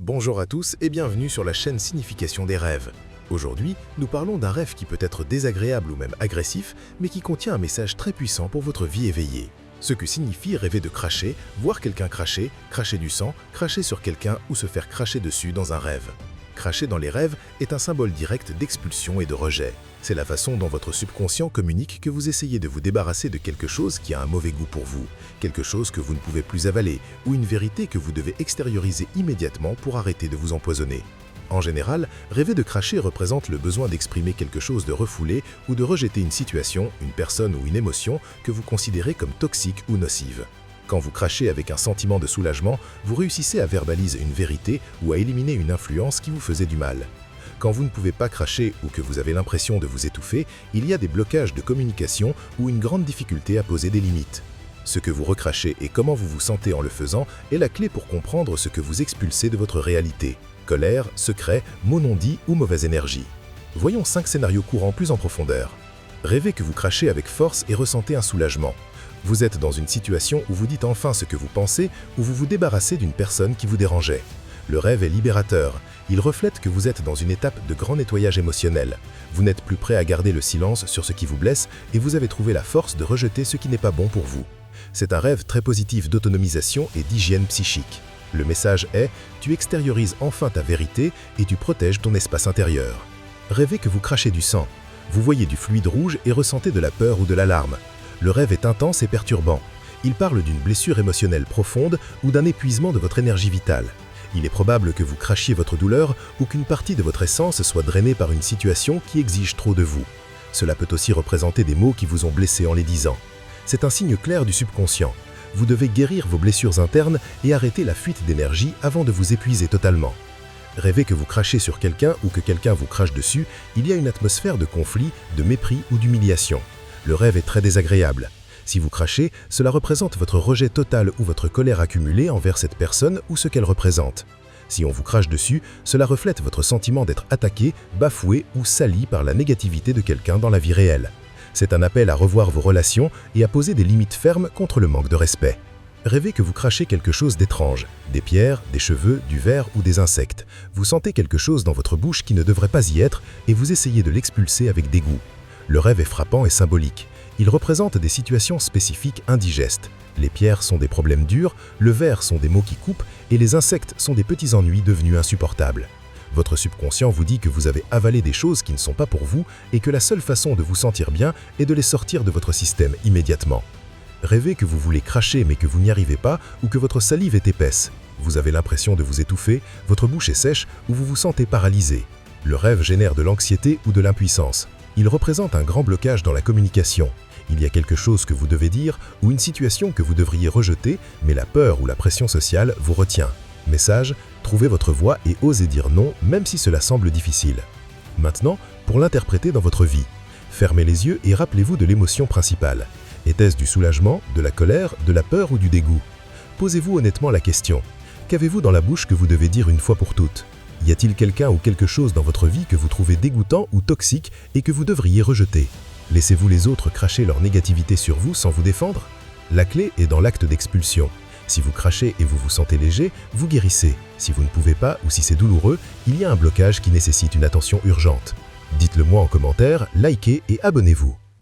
Bonjour à tous et bienvenue sur la chaîne Signification des rêves. Aujourd'hui, nous parlons d'un rêve qui peut être désagréable ou même agressif, mais qui contient un message très puissant pour votre vie éveillée. Ce que signifie rêver de cracher, voir quelqu'un cracher, cracher du sang, cracher sur quelqu'un ou se faire cracher dessus dans un rêve. Cracher dans les rêves est un symbole direct d'expulsion et de rejet. C'est la façon dont votre subconscient communique que vous essayez de vous débarrasser de quelque chose qui a un mauvais goût pour vous, quelque chose que vous ne pouvez plus avaler, ou une vérité que vous devez extérioriser immédiatement pour arrêter de vous empoisonner. En général, rêver de cracher représente le besoin d'exprimer quelque chose de refoulé ou de rejeter une situation, une personne ou une émotion que vous considérez comme toxique ou nocive. Quand vous crachez avec un sentiment de soulagement, vous réussissez à verbaliser une vérité ou à éliminer une influence qui vous faisait du mal. Quand vous ne pouvez pas cracher ou que vous avez l'impression de vous étouffer, il y a des blocages de communication ou une grande difficulté à poser des limites. Ce que vous recrachez et comment vous vous sentez en le faisant est la clé pour comprendre ce que vous expulsez de votre réalité. Colère, secret, mots non dits ou mauvaise énergie. Voyons 5 scénarios courants plus en profondeur. Rêvez que vous crachez avec force et ressentez un soulagement. Vous êtes dans une situation où vous dites enfin ce que vous pensez ou vous vous débarrassez d'une personne qui vous dérangeait. Le rêve est libérateur. Il reflète que vous êtes dans une étape de grand nettoyage émotionnel. Vous n'êtes plus prêt à garder le silence sur ce qui vous blesse et vous avez trouvé la force de rejeter ce qui n'est pas bon pour vous. C'est un rêve très positif d'autonomisation et d'hygiène psychique. Le message est « Tu extériorises enfin ta vérité et tu protèges ton espace intérieur ». Rêvez que vous crachez du sang. Vous voyez du fluide rouge et ressentez de la peur ou de l'alarme. Le rêve est intense et perturbant. Il parle d'une blessure émotionnelle profonde ou d'un épuisement de votre énergie vitale. Il est probable que vous crachiez votre douleur ou qu'une partie de votre essence soit drainée par une situation qui exige trop de vous. Cela peut aussi représenter des mots qui vous ont blessé en les disant. C'est un signe clair du subconscient. Vous devez guérir vos blessures internes et arrêter la fuite d'énergie avant de vous épuiser totalement. Rêvez que vous crachez sur quelqu'un ou que quelqu'un vous crache dessus, il y a une atmosphère de conflit, de mépris ou d'humiliation. Le rêve est très désagréable. Si vous crachez, cela représente votre rejet total ou votre colère accumulée envers cette personne ou ce qu'elle représente. Si on vous crache dessus, cela reflète votre sentiment d'être attaqué, bafoué ou sali par la négativité de quelqu'un dans la vie réelle. C'est un appel à revoir vos relations et à poser des limites fermes contre le manque de respect. Rêvez que vous crachez quelque chose d'étrange, des pierres, des cheveux, du verre ou des insectes. Vous sentez quelque chose dans votre bouche qui ne devrait pas y être et vous essayez de l'expulser avec dégoût. Le rêve est frappant et symbolique. Il représente des situations spécifiques indigestes. Les pierres sont des problèmes durs, le verre sont des mots qui coupent et les insectes sont des petits ennuis devenus insupportables. Votre subconscient vous dit que vous avez avalé des choses qui ne sont pas pour vous et que la seule façon de vous sentir bien est de les sortir de votre système immédiatement. Rêvez que vous voulez cracher mais que vous n'y arrivez pas ou que votre salive est épaisse. Vous avez l'impression de vous étouffer, votre bouche est sèche ou vous vous sentez paralysé. Le rêve génère de l'anxiété ou de l'impuissance. Il représente un grand blocage dans la communication. Il y a quelque chose que vous devez dire ou une situation que vous devriez rejeter, mais la peur ou la pression sociale vous retient. Message, trouvez votre voix et osez dire non, même si cela semble difficile. Maintenant, pour l'interpréter dans votre vie, fermez les yeux et rappelez-vous de l'émotion principale. Était-ce du soulagement, de la colère, de la peur ou du dégoût? Posez-vous honnêtement la question. Qu'avez-vous dans la bouche que vous devez dire une fois pour toutes? Y a-t-il quelqu'un ou quelque chose dans votre vie que vous trouvez dégoûtant ou toxique et que vous devriez rejeter? Laissez-vous les autres cracher leur négativité sur vous sans vous défendre? La clé est dans l'acte d'expulsion. Si vous crachez et vous vous sentez léger, vous guérissez. Si vous ne pouvez pas ou si c'est douloureux, il y a un blocage qui nécessite une attention urgente. Dites-le moi en commentaire, likez et abonnez-vous.